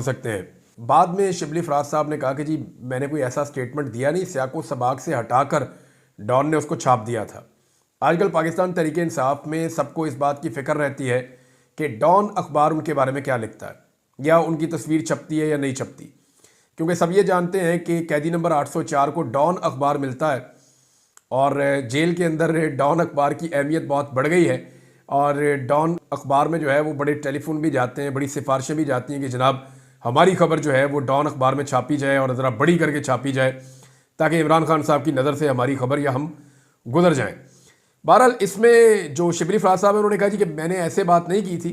सकते हैं। बाद में शिबली फराज साहब ने कहा कि जी मैंने कोई ऐसा स्टेटमेंट दिया नहीं, सियाको सबाक से हटाकर डॉन ने उसको छाप दिया था। आजकल पाकिस्तान तहरीक इंसाफ में सबको इस बात की फिक्र रहती है कि डॉन अखबार उनके बारे में क्या लिखता है या उनकी तस्वीर छपती है या नहीं छपती, क्योंकि सब ये जानते हैं कि कैदी नंबर 804 को डॉन अखबार मिलता है और जेल के अंदर डॉन अखबार की अहमियत बहुत बढ़ गई है। और डॉन अखबार में जो है वो बड़े टेलीफोन भी जाते हैं, बड़ी सिफारिशें भी जाती हैं कि जनाब हमारी खबर जो है वो डॉन अखबार में छापी जाए और ज़रा बड़ी करके छापी जाए ताकि इमरान खान साहब की नज़र से हमारी खबर या हम गुजर जाएं। बहरहाल इसमें जो शिबली फराज साहब है उन्होंने कहा जी कि मैंने ऐसे बात नहीं की थी,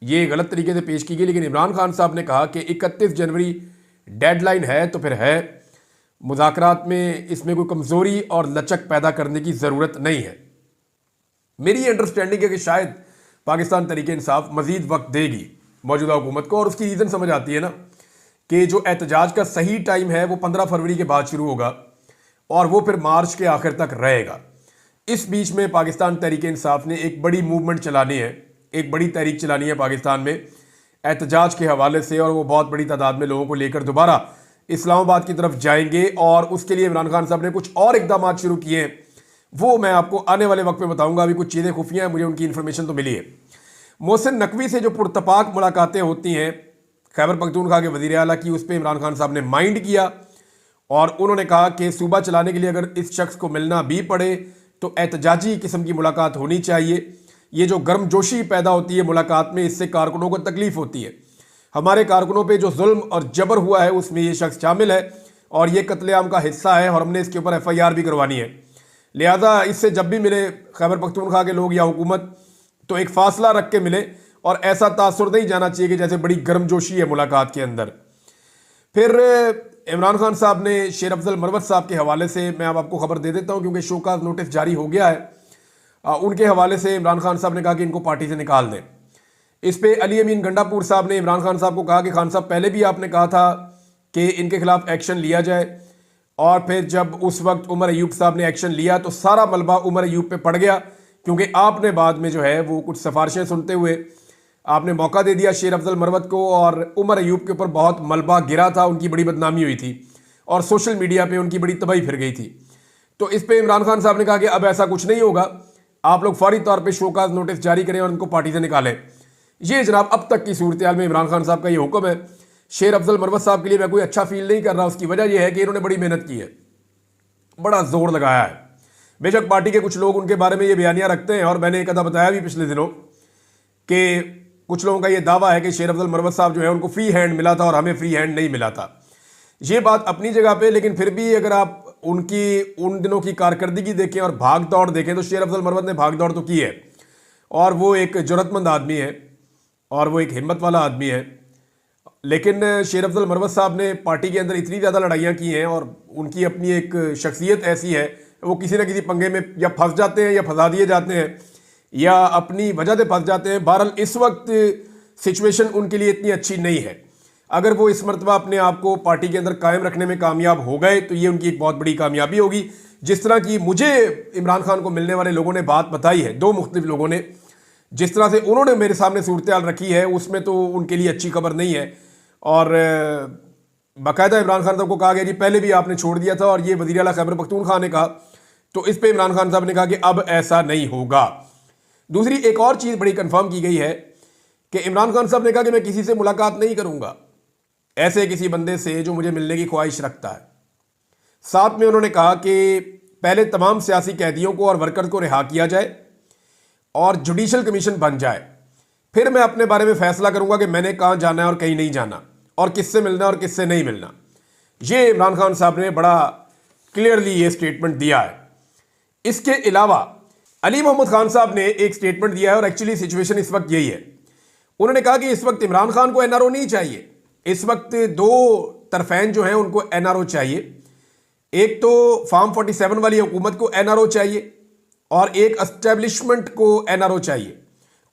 ये गलत तरीके से पेश की गई, लेकिन इमरान खान साहब ने कहा कि 31 जनवरी डेडलाइन है तो फिर है, मुज़ाकरात में इसमें कोई कमज़ोरी और लचक पैदा करने की ज़रूरत नहीं है। मेरी अंडरस्टैंडिंग है कि शायद पाकिस्तान तहरीक इंसाफ मज़ीद वक्त देगी मौजूदा हुकूमत को, और उसकी रीज़न समझ आती है ना कि जो एहतजाज का सही टाइम है वो 15 फरवरी के बाद शुरू होगा और वो फिर मार्च के आखिर तक रहेगा। इस बीच में पाकिस्तान तहरीक इंसाफ ने एक बड़ी मूवमेंट चलानी है, एक बड़ी तहरीक चलानी है पाकिस्तान में एहतजाज के हवाले से, और वो बहुत बड़ी तादाद में लोगों को लेकर दोबारा इस्लामाबाद की तरफ जाएंगे। और उसके लिए इमरान खान साहब ने कुछ और इकदाम शुरू किए हैं, वो मैं आपको आने वाले वक्त में बताऊंगा। अभी कुछ चीज़ें खुफिया हैं, मुझे उनकी इन्फॉर्मेशन तो मिली है। मोहसिन नकवी से जो पुरतपाक मुलाकातें होती हैं खैबर पख्तूनख्वा के वज़ीर आला की, उस पर इमरान खान साहब ने माइंड किया और उन्होंने कहा कि सूबा चलाने के लिए अगर इस शख्स को मिलना भी पड़े तो एहतजाजी किस्म की मुलाकात होनी चाहिए। ये जो गर्मजोशी पैदा होती है मुलाकात में, इससे कारकुनों को तकलीफ होती है। हमारे कारकुनों पे जो जुल्म और जबर हुआ है उसमें ये शख्स शामिल है और ये कत्लेआम का हिस्सा है और हमने इसके ऊपर FIR भी करवानी है। लिहाजा इससे जब भी मिले खैबर पख्तूनख्वा के लोग या हुकूमत तो एक फासला रख के मिले और ऐसा तासुर नहीं जाना चाहिए कि जैसे बड़ी गर्मजोशी है मुलाकात के अंदर। फिर इमरान खान साहब ने शेर अफजल मरवत साहब के हवाले से मैं अब आपको खबर दे देता हूं क्योंकि शोकाज नोटिस जारी हो गया है। उनके हवाले से इमरान खान साहब ने कहा कि इनको पार्टी से निकाल दें। इस पे अली अमीन गंडापुर साहब ने इमरान खान साहब को कहा कि खान साहब पहले भी आपने कहा था कि इनके खिलाफ एक्शन लिया जाए, और फिर जब उस वक्त उमर अयूब साहब ने एक्शन लिया तो सारा मलबा उमर अयूब पे पड़ गया, क्योंकि आपने बाद में जो है वो कुछ सिफारिशें सुनते हुए आपने मौका दे दिया शेर अफजल मरवत को, और उमर अयूब के ऊपर बहुत मलबा गिरा था, उनकी बड़ी बदनामी हुई थी और सोशल मीडिया पे उनकी बड़ी तबाही फिर गई थी। तो इस पे इमरान खान साहब ने कहा कि अब ऐसा कुछ नहीं होगा, आप लोग फौरी तौर पे शोकाज नोटिस जारी करें और उनको पार्टी से निकालें। ये जनाब अब तक की सूरत हाल में इमरान खान साहब का ये हुक्म है। शेर अफजल मरवत साहब के लिए मैं कोई अच्छा फील नहीं कर रहा, उसकी वजह यह है कि इन्होंने बड़ी मेहनत की है, बड़ा जोर लगाया है। बेशक पार्टी के कुछ लोग उनके बारे में ये बयानियां रखते हैं और मैंने एक आधा बताया भी पिछले दिनों कि कुछ लोगों का ये दावा है कि शेर अफजल मरवत साहब जो है उनको फ्री हैंड मिला था और हमें फ्री हैंड नहीं मिला था। ये बात अपनी जगह पे, लेकिन फिर भी अगर आप उनकी उन दिनों की कारकर्दगी देखें और भाग दौड़ देखें तो शेर अफजल मरवत ने भाग दौड़ तो की है और वो एक जरूरतमंद आदमी है और वो एक हिम्मत वाला आदमी है। लेकिन शेर अफजल मरवत साहब ने पार्टी के अंदर इतनी ज़्यादा लड़ाइयाँ की हैं और उनकी अपनी एक शख्सियत ऐसी है, वो किसी न किसी पंगे में या फंस जाते हैं या फंसा दिए जाते हैं या अपनी वजह से फंस जाते हैं। बहरहाल इस वक्त सिचुएशन उनके लिए इतनी अच्छी नहीं है। अगर वो इस मरतबा अपने आप को पार्टी के अंदर कायम रखने में कामयाब हो गए तो ये उनकी एक बहुत बड़ी कामयाबी होगी। जिस तरह की मुझे इमरान खान को मिलने वाले लोगों ने बात बताई है, दो मुख्तलिफ लोगों ने, जिस तरह से उन्होंने मेरे सामने सूरत हाल रखी है उसमें तो उनके लिए अच्छी खबर नहीं है। और बाकायदा इमरान खान साहब को कहा गया जी पहले भी आपने छोड़ दिया था, और ये वज़ीर आला खैबर पख्तूनख्वा ने कहा, तो इस पे इमरान खान साहब ने कहा कि अब ऐसा नहीं होगा। दूसरी एक और चीज़ बड़ी कंफर्म की गई है कि इमरान खान साहब ने कहा कि मैं किसी से मुलाकात नहीं करूंगा, ऐसे किसी बंदे से जो मुझे मिलने की ख्वाहिश रखता है। साथ में उन्होंने कहा कि पहले तमाम सियासी कैदियों को और वर्कर्स को रिहा किया जाए और जुडिशल कमीशन बन जाए, फिर मैं अपने बारे में फैसला करूंगा कि मैंने कहाँ जाना है और कहीं नहीं जाना, और किससे मिलना और किससे नहीं मिलना। ये इमरान खान साहब ने बड़ा क्लियरली ये स्टेटमेंट दिया है। इसके अलावा अली मोहम्मद खान साहब ने एक स्टेटमेंट दिया है और एक्चुअली सिचुएशन इस वक्त यही है। उन्होंने कहा कि इस वक्त इमरान खान को NRO नहीं चाहिए, इस वक्त दो तरफैन जो हैं उनको NRO चाहिए। एक तो फार्म 47 वाली हुकूमत को NRO चाहिए और एक एस्टेब्लिशमेंट को NRO चाहिए,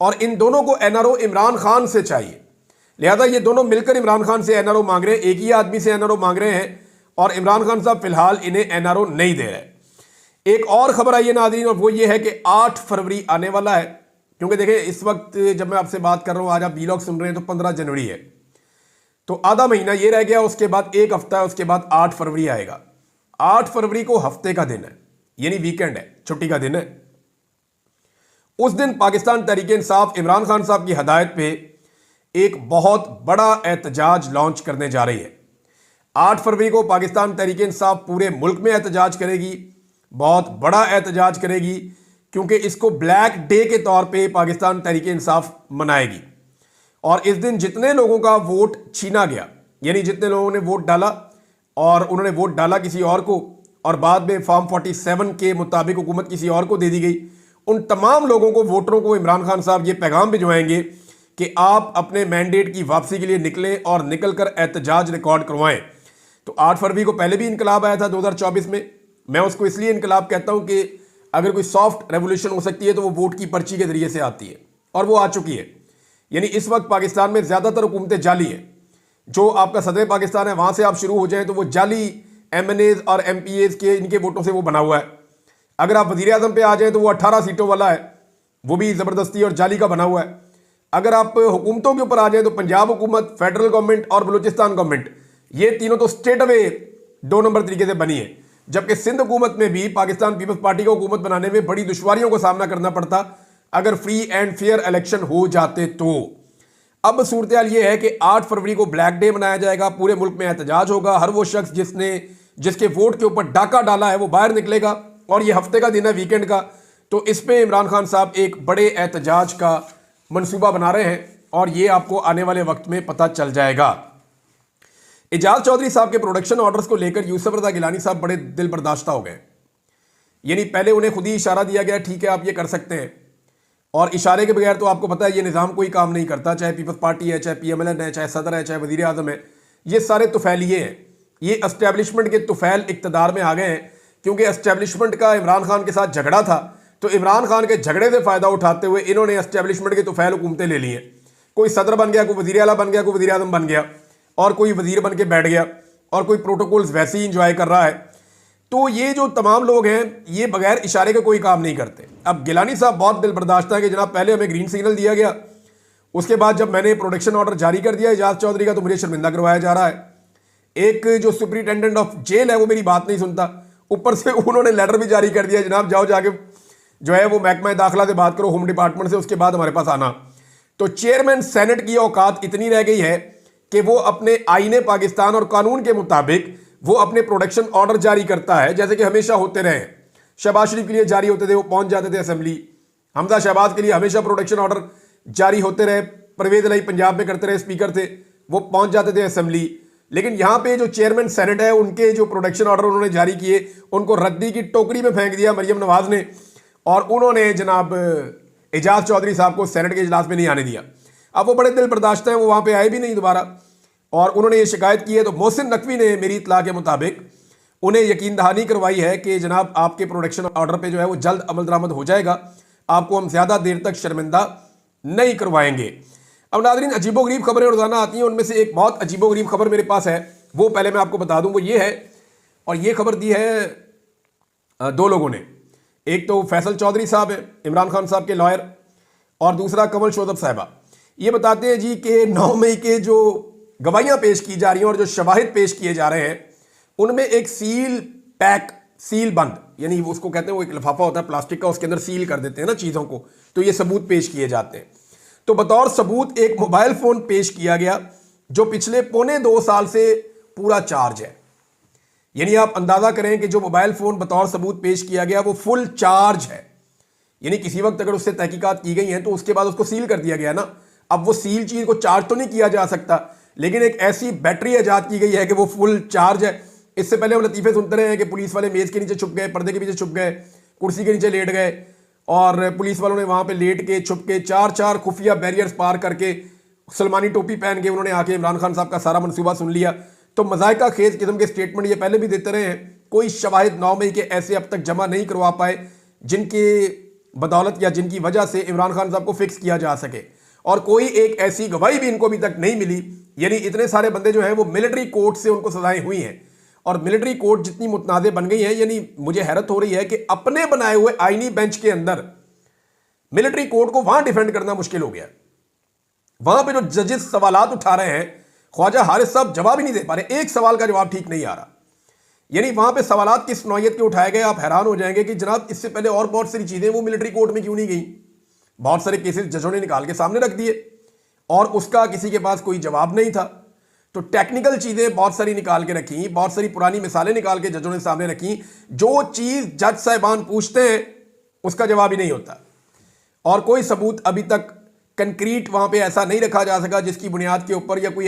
और इन दोनों को NRO इमरान खान से चाहिए। लिहाजा ये दोनों मिलकर इमरान खान से NRO मांग रहे हैं, एक ही आदमी से NRO मांग रहे हैं, और इमरान खान साहब फिलहाल इन्हें NRO नहीं दे रहे। एक और खबर आई है नाज़रीन, और वो ये है कि 8 फरवरी आने वाला है। क्योंकि देखिए इस वक्त जब मैं आपसे बात कर रहा हूँ, आज आप व्लॉग सुन रहे हैं तो 15 जनवरी है। तो आधा महीना ये रह गया, उसके बाद एक हफ्ता है, उसके बाद 8 फरवरी आएगा। 8 फरवरी को हफ्ते का दिन है, यानी वीकेंड है, छुट्टी का दिन है। उस दिन पाकिस्तान तहरीक इंसाफ इमरान खान साहब की हदायत पे एक बहुत बड़ा एहतजाज लॉन्च करने जा रही है। 8 फरवरी को पाकिस्तान तहरीक इंसाफ पूरे मुल्क में एहतजाज करेगी, बहुत बड़ा एहतजाज करेगी, क्योंकि इसको ब्लैक डे के तौर पे पाकिस्तान तहरीक इंसाफ मनाएगी। और इस दिन जितने लोगों का वोट छीना गया, यानी जितने लोगों ने वोट डाला और उन्होंने वोट डाला किसी और को और बाद में फॉर्म 47 के मुताबिक हुकूमत किसी और को दे दी गई, उन तमाम लोगों को, वोटरों को इमरान खान साहब ये पैगाम भिजवाएंगे कि आप अपने मैंडेट की वापसी के लिए निकलें और निकलकर एहतजाज रिकॉर्ड करवाएं। तो 8 फरवरी को पहले भी इनकलाब आया था 2024 में। मैं उसको इसलिए इनकलाब कहता हूं कि अगर कोई सॉफ्ट रेवोल्यूशन हो सकती है तो वो वोट की पर्ची के जरिए से आती है, और वो आ चुकी है। यानी इस वक्त पाकिस्तान में ज्यादातर हुकूमतें जाली हैं। जो आपका सदर पाकिस्तान है वहां से आप शुरू हो जाएं तो वो जाली MNAs और MPAs के, इनके वोटों से वो बना हुआ है। अगर आप वजीर आजम पे आ जाएं तो वो 18 सीटों वाला है, वो भी जबरदस्ती और जाली का बना हुआ है। अगर आप हुकूमतों के ऊपर आ जाएं तो पंजाब हुकूमत, फेडरल गवर्नमेंट और बलूचिस्तान गवर्नमेंट, ये तीनों तो स्टेट अवे 2 नंबर तरीके से बनी है। जबकि सिंध हुकूमत में भी पाकिस्तान पीपल्स पार्टी को हुकूमत बनाने में बड़ी दुश्वारियों का सामना करना पड़ता अगर फ्री एंड फेयर इलेक्शन हो जाते तो। अब सूरत हाल ये है कि 8 फरवरी को ब्लैक डे मनाया जाएगा, पूरे मुल्क में एहतजाज होगा। हर वो शख्स जिसके वोट के ऊपर डाका डाला है वो बाहर निकलेगा, और ये हफ्ते का दिन है, वीकेंड का। तो इस पे इमरान खान साहब एक बड़े एहतजाज का मंसूबा बना रहे हैं, और ये आपको आने वाले वक्त में पता चल जाएगा। एजाज चौधरी साहब के प्रोडक्शन ऑर्डर्स को लेकर यूसुफ रजा गिलानी साहब बड़े दिल बर्दाश्ता हो गए। यानी पहले उन्हें खुद ही इशारा दिया गया, ठीक है आप ये कर सकते हैं, और इशारे के बगैर तो आपको पता है ये निज़ाम कोई काम नहीं करता, चाहे पीपल्स पार्टी है, चाहे PMLN है, चाहे सदर है, चाहे वजीर आजम है, ये सारे तुफैलिए हैं। ये एस्टेब्लिशमेंट के तुफैल इक्तदार में आ गए हैं, क्योंकि एस्टेब्लिशमेंट का इमरान खान के साथ झगड़ा था, तो इमरान खान के झगड़े से फ़ायदा उठाते हुए इन्होंने एस्टेब्लिशमेंट के तुफैल हुकूमतें ले ली हैं। कोई सदर बन गया, कोई वज़ीर आला बन गया, कोई वज़ीर आज़म बन गया, और कोई वज़ीर बन के बैठ गया, और कोई प्रोटोकॉल्स वैसे ही इंजॉय कर रहा है। तो ये जो तमाम लोग हैं ये बगैर इशारे के कोई काम नहीं करते। अब गिलानी साहब बहुत दिल बर्दाश्त है कि जनाब पहले हमें ग्रीन सिग्नल दिया गया, उसके बाद जब मैंने प्रोडक्शन ऑर्डर जारी कर दिया एजाज चौधरी का तो मुझे शर्मिंदा करवाया जा रहा है। एक जो सुपरिटेंडेंट ऑफ जेल है वो मेरी बात नहीं सुनता, ऊपर से उन्होंने लेटर भी जारी कर दिया, जनाब जाओ जाके जो है वो महकमा दाखिला से बात करो, होम डिपार्टमेंट से, उसके बाद हमारे पास आना। तो चेयरमैन सेनेट की औकात इतनी रह गई है कि वो अपने आईने पाकिस्तान और कानून के मुताबिक वो अपने प्रोडक्शन ऑर्डर जारी करता है, जैसे कि हमेशा होते रहे। शहबाज शरीफ के लिए जारी होते थे, वो पहुंच जाते थे असेंबली। हमजा शहबाज के लिए हमेशा प्रोडक्शन ऑर्डर जारी होते रहे। परवेज इलाही पंजाब में करते रहे, स्पीकर थे, वो पहुंच जाते थे असेंबली। लेकिन यहां पे जो चेयरमैन सेनेट है उनके जो प्रोडक्शन ऑर्डर उन्होंने जारी किए उनको रद्दी की टोकरी में फेंक दिया मरियम नवाज ने, और उन्होंने जनाब एजाज चौधरी साहब को सेनेट के इजलास में नहीं आने दिया। अब वो बड़े दिल बर्दाश्त हैं, वो वहां पे आए भी नहीं दोबारा, और उन्होंने ये शिकायत की है। तो मोहसिन नकवी ने मेरी इत्तला के मुताबिक उन्हें यकीन दहानी करवाई है कि जनाब आपके प्रोडक्शन ऑर्डर पे जो है वो जल्द अमल दरामद हो जाएगा, आपको हम ज्यादा देर तक शर्मिंदा नहीं करवाएंगे। अब नाज़रीन, अजीबोगरीब खबरें रोजाना आती हैं, उनमें से एक बहुत अजीबोगरीब खबर मेरे पास है, वो पहले मैं आपको बता दूं, वो ये है, और ये खबर दी है 2 लोगों ने। एक तो फैसल चौधरी साहब है, इमरान खान साहब के लॉयर, और दूसरा कमल शोदब साहिबा। ये बताते हैं जी कि 9 मई के जो गवाहियां पेश की जा रही हैं और जो शवाहिद पेश किए जा रहे हैं उनमें एक सील पैक, सील बंद, यानी उसको कहते हैं, वो एक लिफाफा होता है प्लास्टिक का, उसके अंदर सील कर देते हैं ना चीज़ों को, तो ये सबूत पेश किए जाते हैं। तो बतौर सबूत एक मोबाइल फ़ोन पेश किया गया जो पिछले 1.25 साल से पूरा चार्ज है। यानी आप अंदाज़ा करें कि जो मोबाइल फ़ोन बतौर सबूत पेश किया गया वो फुल चार्ज है। यानी किसी वक्त अगर उससे तहकीकात की गई हैं तो उसके बाद उसको सील कर दिया गया ना। अब वो सील चीज़ को चार्ज तो नहीं किया जा सकता, लेकिन एक ऐसी बैटरी ईजाद की गई है कि वो फुल चार्ज है। इससे पहले हम लतीफ़े सुनते रहे हैं कि पुलिस वाले मेज़ के नीचे छुप गए, पर्दे के पीछे छुप गए, कुर्सी के नीचे लेट गए, और पुलिस वालों ने वहाँ पे लेट के, छुप के, 4 खुफिया बैरियर्स पार करके, सलमानी टोपी पहन के उन्होंने आके इमरान खान साहब का सारा मनसूबा सुन लिया। तो मज़ाइका खेज किस्म के स्टेटमेंट ये पहले भी देते रहे हैं। कोई शवाहिद 9 मई के ऐसे अब तक जमा नहीं करवा पाए जिनके बदौलत या जिनकी वजह से इमरान खान साहब को फिक्स किया जा सके, और कोई एक ऐसी गवाही भी इनको अभी तक नहीं मिली। यानी इतने सारे बंदे जो हैं वो मिलिट्री कोर्ट से उनको सजाएं हुई हैं, और मिलिट्री कोर्ट जितनी मुतनाज़े बन गई हैं, यानी मुझे हैरत हो रही है कि अपने बनाए हुए आईनी बेंच के अंदर मिलिट्री कोर्ट को वहां डिफेंड करना मुश्किल हो गया। वहां पे जो जजेस सवालात उठा रहे हैं ख्वाजा हारिस साहब जवाब ही नहीं दे पा रहे, एक सवाल का जवाब ठीक नहीं आ रहा। यानी वहां पे सवालात किस नौयत के उठाए गए, आप हैरान हो जाएंगे कि जनाब इससे पहले और बहुत सारी चीजें वो मिलिट्री कोर्ट में क्यों नहीं गई। बहुत सारे केसेस जजों ने निकाल के सामने रख दिए और उसका किसी के पास कोई जवाब नहीं था। तो टेक्निकल चीजें बहुत सारी निकाल के रखी, बहुत सारी पुरानी मिसालें निकाल के जजों ने सामने रखी। जो चीज जज साहिबान पूछते हैं उसका जवाब ही नहीं होता और कोई सबूत अभी तक कंक्रीट वहां पे ऐसा नहीं रखा जा सका जिसकी बुनियाद के ऊपर, या कोई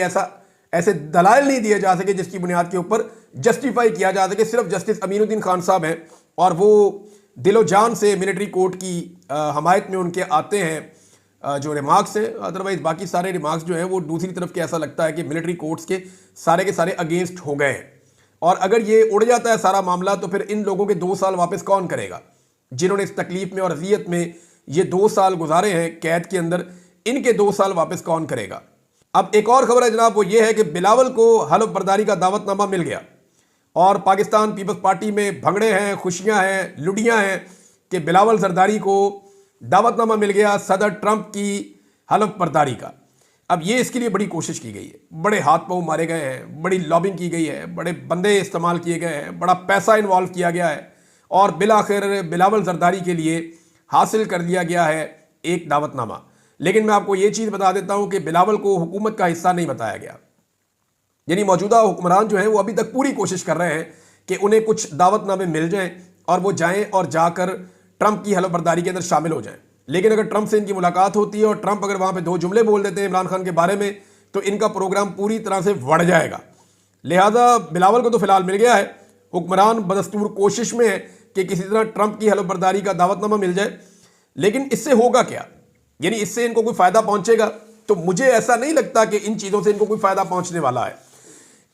ऐसे दलाइल नहीं दिए जा सके जिसकी बुनियाद के ऊपर जस्टिफाई किया जा सके। सिर्फ जस्टिस अमीनुद्दीन खान साहब हैं और वो दिलो जान से मिलिट्री कोर्ट की हमायत में उनके आते हैं जो रिमार्क्स हैं। अदरवाइज बाकी सारे रिमार्क्स जो है वो दूसरी तरफ के ऐसा लगता है कि मिलिट्री कोर्ट्स के सारे अगेंस्ट हो गए हैं। और अगर ये उड़ जाता है सारा मामला तो फिर इन लोगों के 2 साल वापस कौन करेगा, जिन्होंने इस तकलीफ में और अजियत में ये 2 साल गुजारे हैं कैद के अंदर, इनके 2 साल वापस कौन करेगा। अब एक और खबर है जनाब, वो ये है कि बिलावल को हलफ बर्दारी का दावतनामा मिल गया और पाकिस्तान पीपल्स पार्टी में भंगड़े हैं, खुशियां हैं, लुडियां हैं कि बिलावल जरदारी को दावतनामा मिल गया सदर ट्रंप की हलफ बर्दारी का। अब ये इसके लिए बड़ी कोशिश की गई है, बड़े हाथ पांव मारे गए हैं, बड़ी लॉबिंग की गई है, बड़े बंदे इस्तेमाल किए गए हैं, बड़ा पैसा इन्वॉल्व किया गया है और बिलाखिर बिलावल जरदारी के लिए हासिल कर लिया गया है एक दावतनामा। लेकिन मैं आपको ये चीज़ बता देता हूं कि बिलावल को हुकूमत का हिस्सा नहीं बताया गया। यानी मौजूदा हुक्मरान जो हैं वो अभी तक पूरी कोशिश कर रहे हैं कि उन्हें कुछ दावतनामे मिल जाएं और वो जाएं और जाकर ट्रंप की हलफ बर्दारी के अंदर शामिल हो जाएं। लेकिन अगर ट्रंप से इनकी मुलाकात होती है और ट्रंप अगर वहां पे 2 जुमले बोल देते हैं इमरान खान के बारे में तो इनका प्रोग्राम पूरी तरह से बढ़ जाएगा। लिहाजा बिलावल को तो फिलहाल मिल गया है, हुक्मरान बदस्तूर कोशिश में है कि किसी तरह ट्रंप की हलफ बर्दारी का दावतनामा मिल जाए। लेकिन इससे होगा क्या, यानी इससे इनको कोई फायदा पहुंचेगा? तो मुझे ऐसा नहीं लगता कि इन चीजों से इनको कोई फायदा पहुंचने वाला है।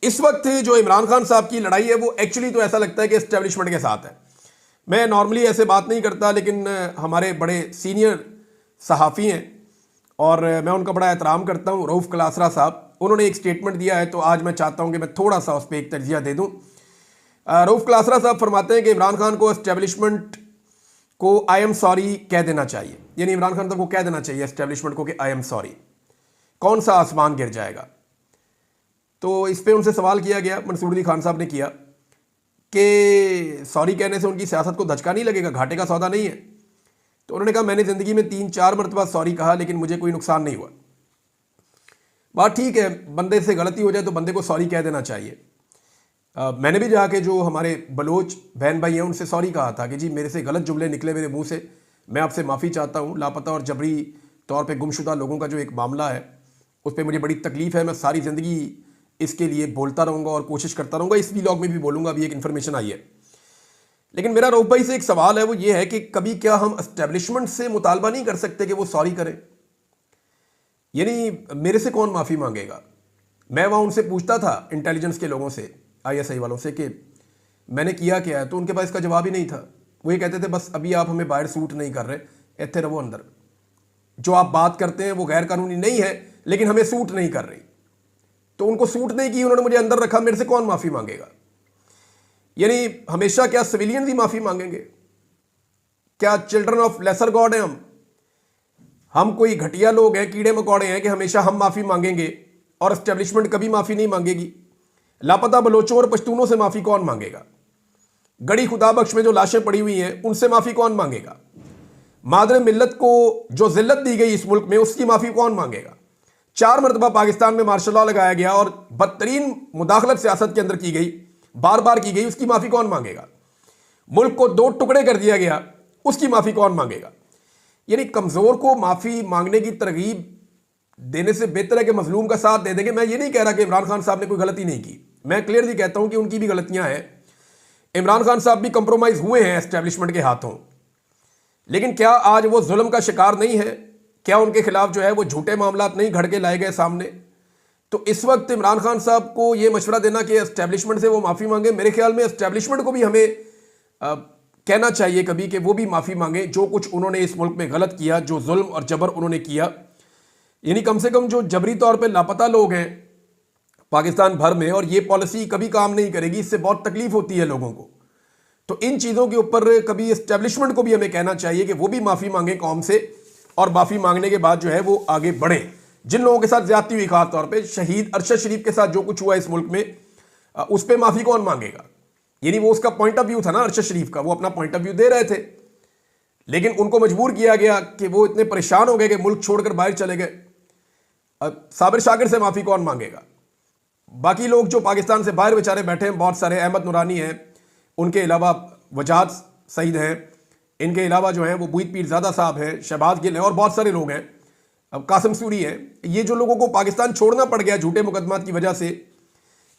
इस वक्त जो इमरान खान साहब की लड़ाई है वो एक्चुअली तो ऐसा लगता है कि एस्टेब्लिशमेंट के साथ है। मैं नॉर्मली ऐसे बात नहीं करता, लेकिन हमारे बड़े सीनियर सहाफ़ी हैं और मैं उनका बड़ा एहतराम करता हूं, रऊफ़ कलासरा साहब, उन्होंने एक स्टेटमेंट दिया है तो आज मैं चाहता हूं कि मैं थोड़ा सा उस पर एक तर्जिया दे दूं। रऊफ़ कलासरा साहब फरमाते हैं कि इमरान खान को एस्टेब्लिशमेंट को आई एम सॉरी कह देना चाहिए, यानी इमरान खान साहब को कह देना चाहिए एस्टेब्लिशमेंट को कि आई एम सॉरी। कौन सा आसमान गिर जाएगा? तो इस पर उनसे सवाल किया गया, मंसूर खान साहब ने किया कि सॉरी कहने से उनकी सियासत को धचका नहीं लगेगा, घाटे का सौदा नहीं है। तो उन्होंने कहा मैंने ज़िंदगी में 3-4 मरतबा सॉरी कहा लेकिन मुझे कोई नुकसान नहीं हुआ। बात ठीक है, बंदे से गलती हो जाए तो बंदे को सॉरी कह देना चाहिए। मैंने भी जाके जो हमारे बलोच बहन भाई हैं उनसे सॉरी कहा था कि जी मेरे से गलत जुमले निकले मेरे मुंह से, मैं आपसे माफ़ी चाहता हूँ। लापता और जबरी तौर पे गुमशुदा लोगों का जो एक मामला है उस पर मुझे बड़ी तकलीफ़ है। मैं सारी ज़िंदगी इसके लिए बोलता रहूँगा और कोशिश करता रहूँगा, इस व्लॉग में भी बोलूँगा। अभी एक इन्फॉर्मेशन आई है। लेकिन मेरा रऊफ़ भाई से एक सवाल है, वो ये है कि कभी क्या हम एस्टेब्लिशमेंट से मुतालबा नहीं कर सकते कि वो सॉरी करें? यानी मेरे से कौन माफ़ी मांगेगा? मैं वहाँ उनसे पूछता था इंटेलिजेंस के लोगों से, ISI वालों से, कि मैंने किया क्या है, तो उनके पास इसका जवाब ही नहीं था। वो ये कहते थे बस अभी आप हमें बाहर सूट नहीं कर रहे, इतने रहो अंदर, जो आप बात करते हैं वो गैर कानूनी नहीं है लेकिन हमें सूट नहीं कर रही। तो उनको सूट नहीं की, उन्होंने मुझे अंदर रखा, मेरे से कौन माफ़ी मांगेगा? यानी हमेशा क्या सिविलियन ही माफ़ी मांगेंगे? क्या चिल्ड्रन ऑफ लेसर गॉड हैं हम कोई घटिया लोग हैं, कीड़े मकोड़े हैं कि हमेशा हम माफ़ी मांगेंगे और एस्टेब्लिशमेंट कभी माफ़ी नहीं मांगेगी? लापता बलोचों और पश्तूनों से माफ़ी कौन मांगेगा? गड़ी खुदा बख्श में जो लाशें पड़ी हुई हैं उनसे माफ़ी कौन मांगेगा? मादर मिल्लत को जो जिल्लत दी गई इस मुल्क में उसकी माफ़ी कौन मांगेगा? 4 मरतबा पाकिस्तान में मार्शल लॉ लगाया गया और बदतरीन मुदाखलत सियासत के अंदर की गई, बार बार की गई, उसकी माफ़ी कौन मांगेगा? मुल्क को 2 टुकड़े कर दिया गया, उसकी माफ़ी कौन मांगेगा? यानी कमज़ोर को माफ़ी मांगने की तरगीब देने से बेहतर है कि मजलूम का साथ दे देंगे। मैं ये नहीं कह रहा कि इमरान खान साहब ने कोई गलती नहीं की, मैं क्लियरली कहता हूं कि उनकी भी गलतियां हैं। इमरान खान साहब भी कंप्रोमाइज हुए हैं एस्टेब्लिशमेंट के हाथों, लेकिन क्या आज वो जुल्म का शिकार नहीं है? क्या उनके खिलाफ जो है वो झूठे मामला नहीं घड़ के लाए गए सामने? तो इस वक्त इमरान खान साहब को ये मशवरा देना कि एस्टेब्लिशमेंट से वो माफ़ी मांगे, मेरे ख्याल में एस्टेब्लिशमेंट को भी हमें कहना चाहिए कभी कि वो भी माफ़ी मांगे जो कुछ उन्होंने इस मुल्क में गलत किया, जो जुल्म और जबर उन्होंने किया। यानी कम से कम जो जबरी तौर पे लापता लोग हैं पाकिस्तान भर में, और ये पॉलिसी कभी काम नहीं करेगी, इससे बहुत तकलीफ होती है लोगों को। तो इन चीज़ों के ऊपर कभी एस्टेब्लिशमेंट को भी हमें कहना चाहिए कि वो भी माफ़ी मांगे कौम से, और माफ़ी मांगने के बाद जो है वो आगे बढ़े। जिन लोगों के साथ ज्यादती हुई, खास तौर पे शहीद अरशद शरीफ के साथ जो कुछ हुआ इस मुल्क में, उस पर माफी कौन मांगेगा? यानी वो उसका पॉइंट ऑफ व्यू था ना अरशद शरीफ का, वो अपना पॉइंट ऑफ व्यू दे रहे थे, लेकिन उनको मजबूर किया गया कि वो इतने परेशान हो गए कि मुल्क छोड़कर बाहर चले गए। अब साबिर शाकिर से माफी कौन मांगेगा? बाकी लोग जो पाकिस्तान से बाहर बेचारे बैठे हैं, बहुत सारे, अहमद नूरानी हैं, उनके अलावा वजाद सईद हैं, इनके अलावा जो हैं वो बुईद पीरजादा साहब हैं, शहबाज गिल हैं, और बहुत सारे लोग हैं, अब कासिम सूरी हैं। ये जो लोगों को पाकिस्तान छोड़ना पड़ गया झूठे मुकदमात की वजह से,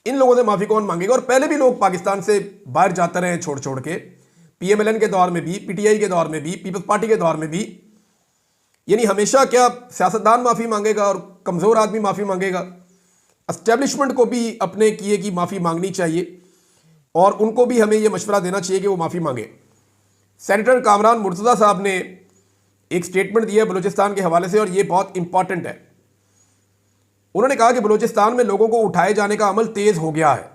इन लोगों से माफी कौन मांगेगा? और पहले भी लोग पाकिस्तान से बाहर जाते रहे छोड़ छोड़ के, PMLN के दौर में भी, PTI के दौर में भी, पीपल्स पार्टी के दौर में भी। यानी हमेशा क्या सियासतदान माफी मांगेगा और कमजोर आदमी माफी मांगेगा? एस्टेब्लिशमेंट को भी अपने किए की माफी मांगनी चाहिए और उनको भी हमें यह मशवरा देना चाहिए कि वो माफी मांगे। सेनेटर कामरान मुर्तज़ा साहब ने एक स्टेटमेंट दिया है बलूचिस्तान के हवाले से, और ये बहुत इंपॉर्टेंट है। उन्होंने कहा कि बलूचिस्तान में लोगों को उठाए जाने का अमल तेज हो गया है।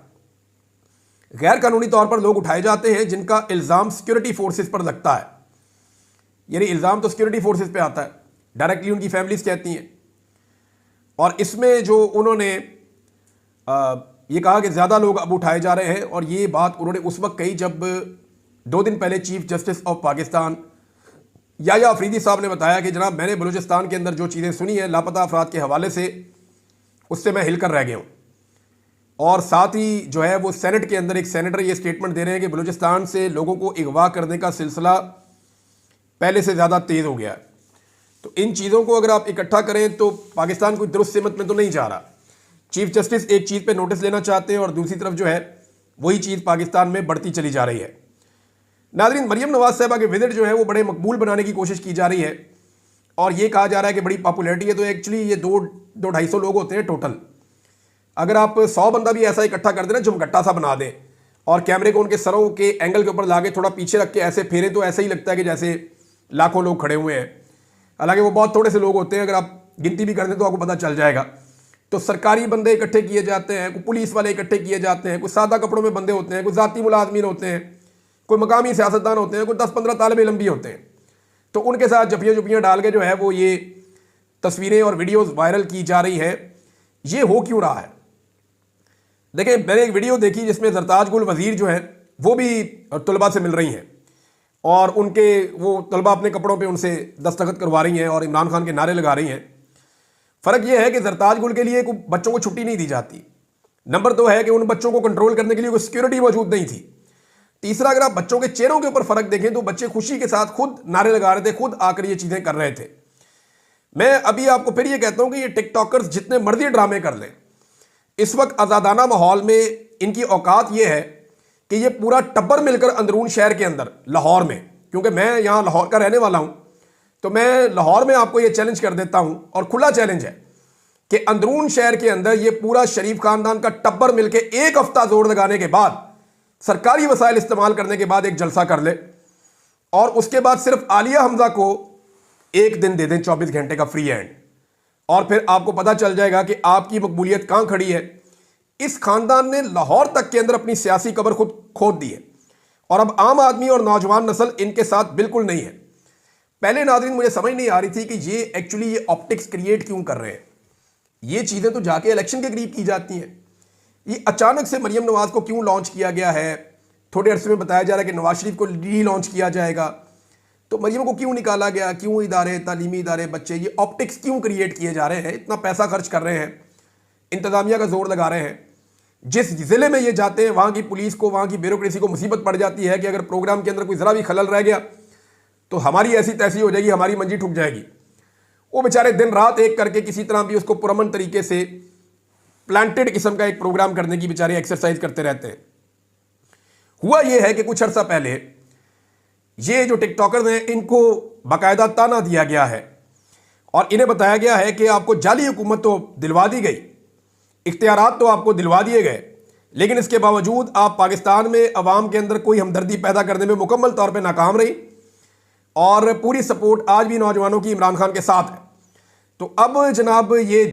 गैर कानूनी तौर पर लोग उठाए जाते हैं जिनका इल्ज़ाम सिक्योरिटी फोर्सेस पर लगता है। यानी इल्ज़ाम तो सिक्योरिटी फोर्सेस पे आता है, डायरेक्टली उनकी फैमिलीज कहती हैं। और इसमें जो उन्होंने ये कहा कि ज़्यादा लोग अब उठाए जा रहे हैं, और ये बात उन्होंने उस वक्त कही जब 2 दिन पहले chief justice of Pakistan Yahya Afridi साहब ने बताया कि जनाब, मैंने बलूचिस्तान के अंदर जो चीज़ें सुनी हैं लापता अफराद के हवाले से, उससे मैं हिलकर रह गया हूँ। और साथ ही जो है वो सेनेट के अंदर एक सेनेटर ये स्टेटमेंट दे रहे हैं कि बलूचिस्तान से लोगों को अगवा करने का सिलसिला पहले से ज़्यादा तेज़ हो गया है। तो इन चीज़ों को अगर आप इकट्ठा करें तो पाकिस्तान कोई दुरुस्त सिमत में तो नहीं जा रहा। चीफ जस्टिस एक चीज़ पे नोटिस लेना चाहते हैं और दूसरी तरफ जो है वही चीज़ पाकिस्तान में बढ़ती चली जा रही है। नाज़रीन, मरियम नवाज साहबा के विजिट जो है वो बड़े मकबूल बनाने की कोशिश की जा रही है और ये कहा जा रहा है कि बड़ी पॉपुलैरिटी है। तो एक्चुअली ये 200-250 लोग होते हैं टोटल। अगर आप 100 बंदा भी ऐसा इकट्ठा कर देना, झुमगट्टा सा बना दें और कैमरे को उनके सरों के एंगल के ऊपर लाके थोड़ा पीछे रख के ऐसे फेरे, तो ऐसा ही लगता है कि जैसे लाखों लोग खड़े हुए हैं। हालांकि वो बहुत थोड़े से लोग होते हैं, अगर आप गिनती भी कर दें तो आपको पता चल जाएगा। तो सरकारी बंदे इकट्ठे किए जाते हैं, कोई पुलिस वाले इकट्ठे किए जाते हैं, कुछ सादा कपड़ों में बंदे होते हैं, कुछ जाती मुलाजमीन होते हैं, कोई मकामी सियासतदान होते हैं, कोई 10-15 तालिब इल्म भी होते हैं। तो उनके साथ जफियाँ डाल के जो है वो ये तस्वीरें और वीडियोज़ वायरल की जा रही है। ये हो क्यों रहा है? देखिए, मैंने एक वीडियो देखी जिसमें जरताज गुल वजीर जो है वो भी तलबा से मिल रही हैं और उनके वो तलबा अपने कपड़ों पे उनसे दस्तखत करवा रही हैं और इमरान खान के नारे लगा रही हैं। फ़र्क यह है कि जरताज गुल के लिए बच्चों को छुट्टी नहीं दी जाती। नंबर 2 है कि उन बच्चों को कंट्रोल करने के लिए कोई सिक्योरिटी मौजूद नहीं थी। तीसरा, अगर आप बच्चों के चेहरों के ऊपर फ़र्क देखें तो बच्चे खुशी के साथ खुद नारे लगा रहे थे, खुद आकर ये चीज़ें कर रहे थे। मैं अभी आपको फिर ये कहता हूँ कि ये टिकटॉकर्स जितने मर्जी ड्रामे कर लें, इस वक्त आज़ादाना माहौल में इनकी औकात ये है कि ये पूरा टब्बर मिलकर अंदरून शहर के अंदर लाहौर में, क्योंकि मैं यहाँ लाहौर का रहने वाला हूँ, तो मैं लाहौर में आपको ये चैलेंज कर देता हूँ और खुला चैलेंज है कि अंदरून शहर के अंदर ये पूरा शरीफ खानदान का टब्बर मिलकर 1 हफ्ता जोर लगाने के बाद, सरकारी वसाइल इस्तेमाल करने के बाद एक जलसा कर ले और उसके बाद सिर्फ आलिया हमजा को 1 दिन दे दें 24 घंटे का फ्री हैंड, और फिर आपको पता चल जाएगा कि आपकी मकबूलियत कहां खड़ी है। इस खानदान ने लाहौर तक के अंदर अपनी सियासी कब्र खुद खोद दी है और अब आम आदमी और नौजवान नस्ल इनके साथ बिल्कुल नहीं है। पहले नाज़रीन मुझे समझ नहीं आ रही थी कि ये एक्चुअली ये ऑप्टिक्स क्रिएट क्यों कर रहे हैं। ये चीज़ें तो जाके इलेक्शन के करीब की जाती हैं। ये अचानक से मरियम नवाज को क्यों लॉन्च किया गया है? थोड़े अरसे में बताया जा रहा है कि नवाज शरीफ को री लॉन्च किया जाएगा, तो मरियम को क्यों निकाला गया? क्यों इदारे, तालीमी इदारे, बच्चे, ये ऑप्टिक्स क्यों क्रिएट किए जा रहे हैं? इतना पैसा खर्च कर रहे हैं, इंतजामिया का जोर लगा रहे हैं। जिस ज़िले में ये जाते हैं वहाँ की पुलिस को, वहाँ की ब्यूरोक्रेसी को मुसीबत पड़ जाती है कि अगर प्रोग्राम के अंदर कोई ज़रा भी खलल रह गया तो हमारी ऐसी तैसी हो जाएगी, हमारी मंजी ठुक जाएगी। वो बेचारे दिन रात एक करके किसी तरह भी उसको पुरअमन तरीके से प्लांटेड किस्म का एक प्रोग्राम करने की बेचारे एक्सरसाइज करते रहते हैं। हुआ यह है कि कुछ अर्सा पहले ये जो टिकटॉकर्स हैं इनको बाकायदा ताना दिया गया है और इन्हें बताया गया है कि आपको जाली हुकूमत तो दिलवा दी गई, इख्तियारात तो आपको दिलवा दिए गए, लेकिन इसके बावजूद आप पाकिस्तान में अवाम के अंदर कोई हमदर्दी पैदा करने में मुकम्मल तौर पे नाकाम रही और पूरी सपोर्ट आज भी नौजवानों की इमरान खान के साथ है। तो अब जनाब ये